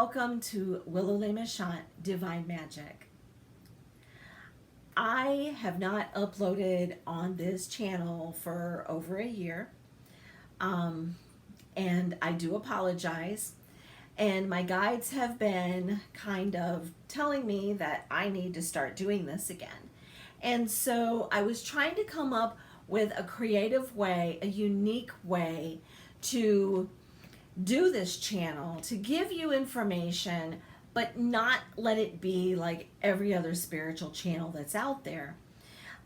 welcome to Willow Divine Magic. I have not uploaded on this channel for over a year, and I do apologize. And my guides have been kind of telling me that I need to start doing this again. And so I was trying to come up with a creative way, a unique way to do this channel, to give you information, but not let it be like every other spiritual channel that's out there.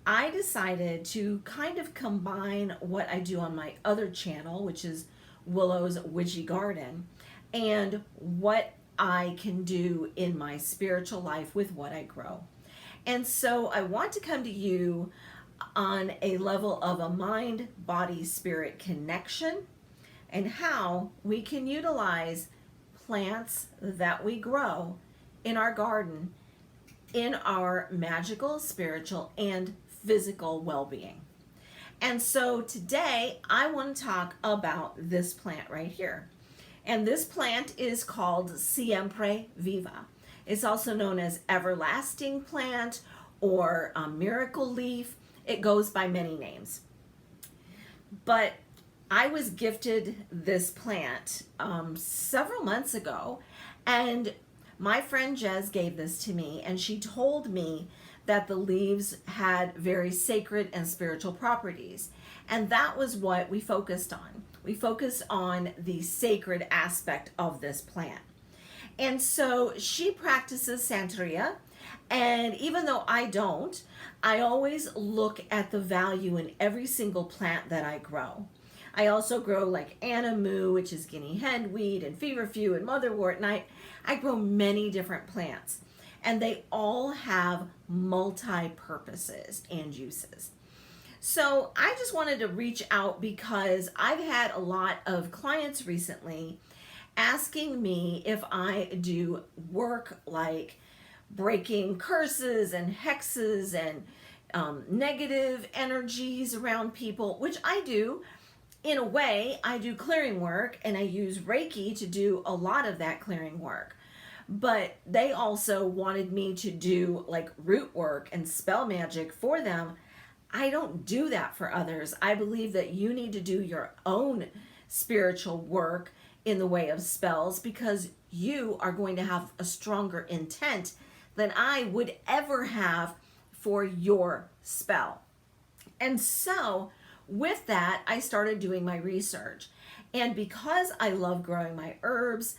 I decided to kind of combine what I do on my other channel, which is Willow's Witchy Garden, and what I can do in my spiritual life with what I grow. And so I want to come to you on a level of a mind, body, spirit connection, and how we can utilize plants that we grow in our garden in our magical, spiritual, and physical well-being. And so today I want to talk about this plant right here. And this plant is called Siempre Viva. It's also known as everlasting plant or miracle leaf. It goes by many names. But I was gifted this plant several months ago, and my friend Jez gave this to me, and she told me that the leaves had very sacred and spiritual properties. And that was what we focused on. We focused on the sacred aspect of this plant. And so she practices Santeria, and even though I don't, I always look at the value in every single plant that I grow. I also grow like anamu, which is guinea hen weed, and feverfew and motherwort, and I grow many different plants, and they all have multi-purposes and uses. So I just wanted to reach out because I've had a lot of clients recently asking me if I do work like breaking curses and hexes and negative energies around people, which I do. In a way, I do clearing work, and I use Reiki to do a lot of that clearing work. But they also wanted me to do like root work and spell magic for them. I don't do that for others. I believe that you need to do your own spiritual work in the way of spells, because you are going to have a stronger intent than I would ever have for your spell. And so with that, I started doing my research. And because I love growing my herbs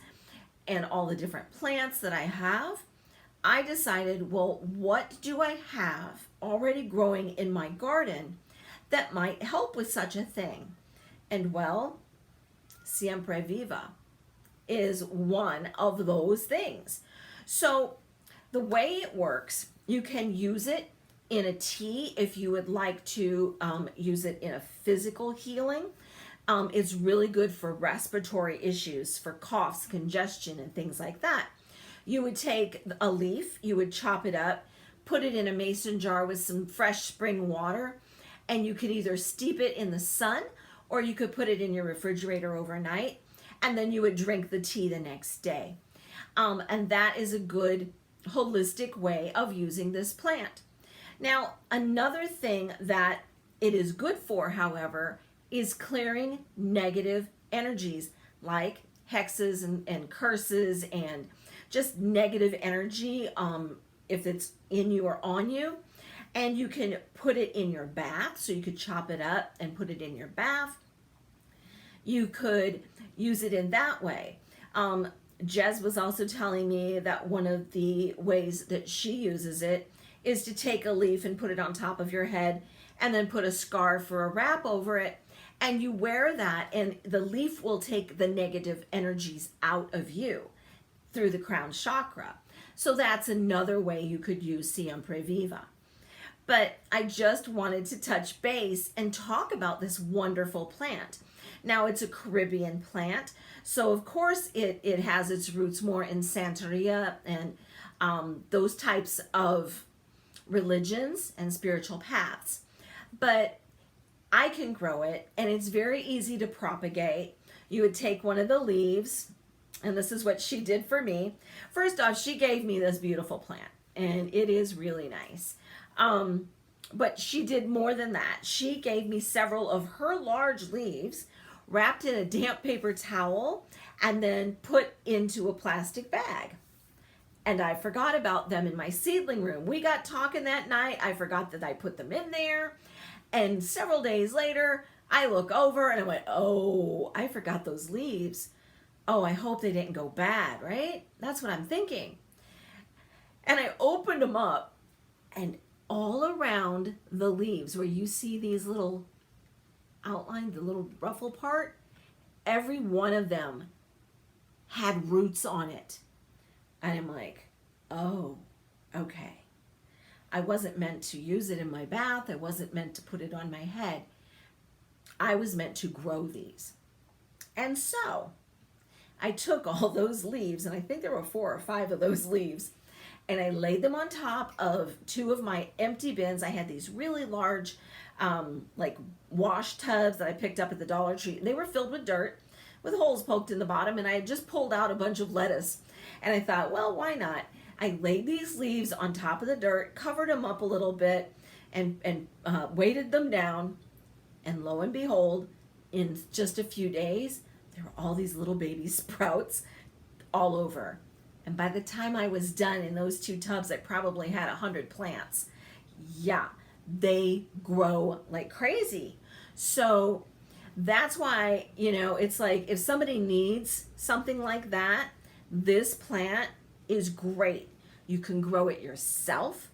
and all the different plants that I have, I decided, well, what do I have already growing in my garden that might help with such a thing? And well, Siempre Viva is one of those things. So the way it works, you can use it in a tea if you would like to use it in a physical healing. It's really good for respiratory issues, for coughs, congestion, and things like that. You would take a leaf, you would chop it up, put it in a mason jar with some fresh spring water, and you could either steep it in the sun or you could put it in your refrigerator overnight, and then you would drink the tea the next day. And that is a good holistic way of using this plant. Now, another thing that it is good for, however, is clearing negative energies like hexes and curses and just negative energy if it's in you or on you. And you can put it in your bath, so you could chop it up and put it in your bath. You could use it in that way. Jez was also telling me that one of the ways that she uses it is to take a leaf and put it on top of your head and then put a scarf or a wrap over it, and you wear that, and the leaf will take the negative energies out of you through the crown chakra. So that's another way you could use Siempre Viva. But I just wanted to touch base and talk about this wonderful plant. Now, it's a Caribbean plant, so of course it has its roots more in Santeria and those types of religions and spiritual paths. But I can grow it, and it's very easy to propagate. You would take one of the leaves, And this is what she did for me. First off, she gave me this beautiful plant, and it is really nice. But she did more than that. She gave me several of her large leaves wrapped in a damp paper towel and then put into a plastic bag. And I forgot about them in my seedling room. We got talking that night. I forgot that I put them in there. And several days later, I look over and I went, oh, I forgot those leaves. Oh, I hope they didn't go bad, right? That's what I'm thinking. And I opened them up, and all around the leaves where you see these little outline, the little ruffle part, every one of them had roots on it. And I'm like, oh, okay. I wasn't meant to use it in my bath. I wasn't meant to put it on my head. I was meant to grow these. And so I took all those leaves, and I think there were 4 or 5 of those leaves, and I laid them on top of 2 of my empty bins. I had these really large like wash tubs that I picked up at the Dollar Tree. They were filled with dirt with holes poked in the bottom, and I had just pulled out a bunch of lettuce. And I thought, well, why not? I laid these leaves on top of the dirt, covered them up a little bit, and weighted them down. And lo and behold, in just a few days, there were all these little baby sprouts all over. And by the time I was done in those 2 tubs, I probably had 100 plants. Yeah, they grow like crazy. So that's why, it's like if somebody needs something like that, this plant is great. You can grow it yourself.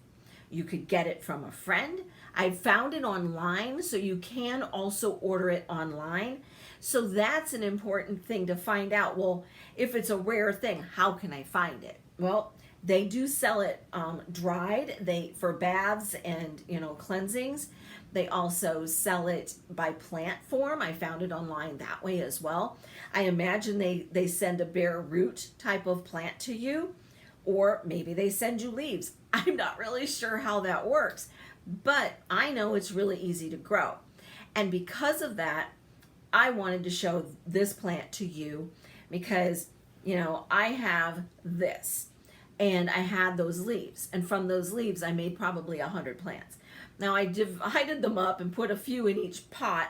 You could get it from a friend. I found it online, so you can also order it online. So that's an important thing to find out. Well, if it's a rare thing, how can I find it? Well, they do sell it dried. For baths and cleansings. They also sell it by plant form. I found it online that way as well. I imagine they send a bare root type of plant to you, or maybe they send you leaves. I'm not really sure how that works, but I know it's really easy to grow. And because of that, I wanted to show this plant to you because, I have this and I had those leaves, and from those leaves I made probably 100 plants. Now I divided them up and put a few in each pot,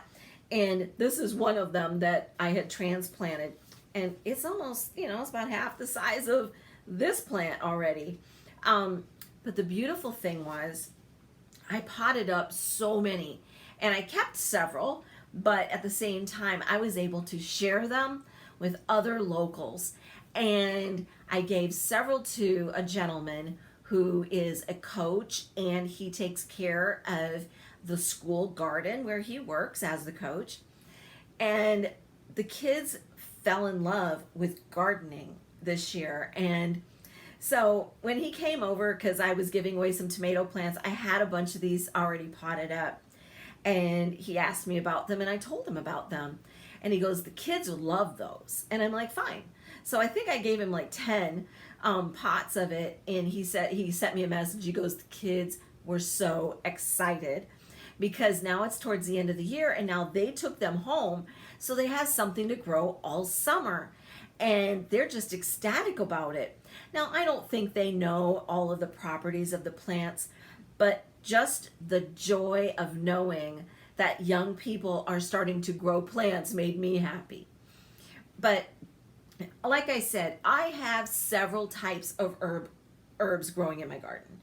and this is one of them that I had transplanted, and it's almost, it's about half the size of this plant already. But the beautiful thing was I potted up so many, and I kept several, but at the same time I was able to share them with other locals. And I gave several to a gentleman who is a coach, and he takes care of the school garden where he works as the coach. And the kids fell in love with gardening this year. And so when he came over, because I was giving away some tomato plants, I had a bunch of these already potted up. And he asked me about them, and I told him about them. And he goes, the kids love those. And I'm like, fine. So I think I gave him like 10 pots of it. And he sent me a message. He goes, the kids were so excited because now it's towards the end of the year, and now they took them home. So they have something to grow all summer. And they're just ecstatic about it. Now, I don't think they know all of the properties of the plants, but just the joy of knowing that young people are starting to grow plants made me happy. But like I said, I have several types of herbs growing in my garden.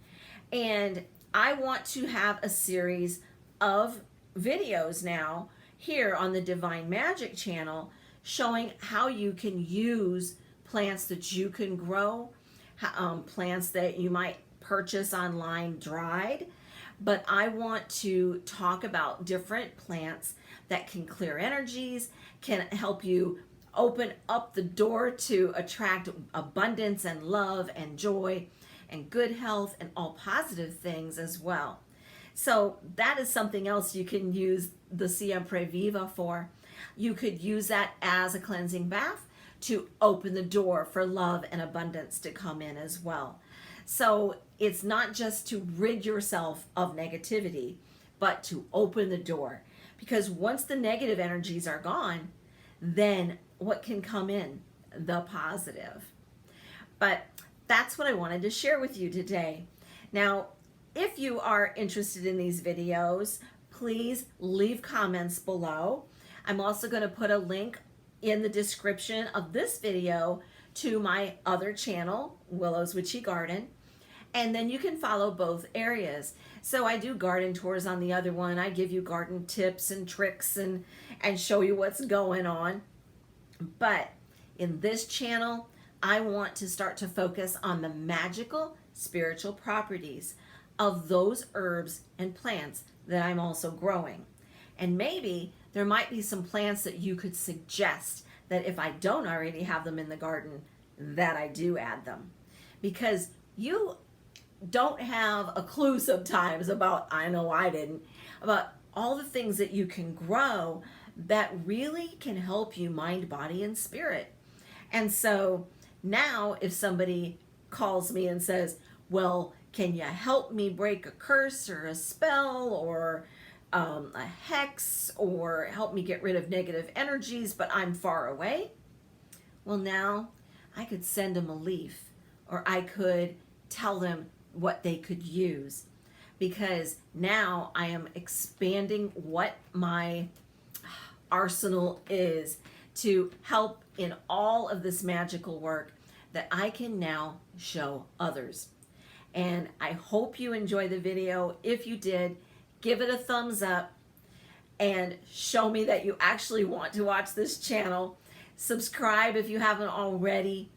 And I want to have a series of videos now here on the Divine Magic channel showing how you can use plants that you can grow, plants that you might purchase online dried. But I want to talk about different plants that can clear energies, can help you open up the door to attract abundance and love and joy and good health and all positive things as well. So that is something else you can use the Siempre Viva for. You could use that as a cleansing bath to open the door for love and abundance to come in as well. So it's not just to rid yourself of negativity, but to open the door. Because once the negative energies are gone, then what can come in? the positive. But that's what I wanted to share with you today. Now, if you are interested in these videos, please leave comments below. I'm also going to put a link in the description of this video to my other channel, Willow's Witchy Garden. And then you can follow both areas. So I do garden tours on the other one. I give you garden tips and tricks and show you what's going on. But in this channel, I want to start to focus on the magical spiritual properties of those herbs and plants that I'm also growing. And maybe there might be some plants that you could suggest that if I don't already have them in the garden, that I do add them. Because you don't have a clue sometimes about, I know I didn't, about all the things that you can grow that really can help you mind, body, and spirit. And so now if somebody calls me and says, well, can you help me break a curse or a spell or a hex, or help me get rid of negative energies, but I'm far away? Well, now I could send them a leaf, or I could tell them what they could use, because now I am expanding what my arsenal is to help in all of this magical work that I can now show others. And I hope you enjoy the video. If you did, give it a thumbs up and show me that you actually want to watch this channel. Subscribe if you haven't already,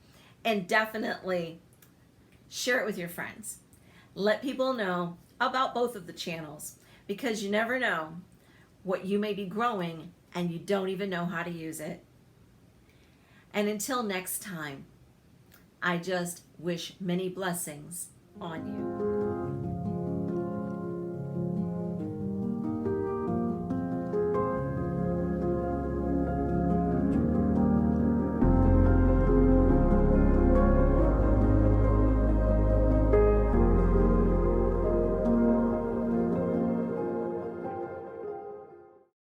and definitely share it with your friends. Let people know about both of the channels, because you never know what you may be growing and you don't even know how to use it. And until next time, I just wish many blessings on you.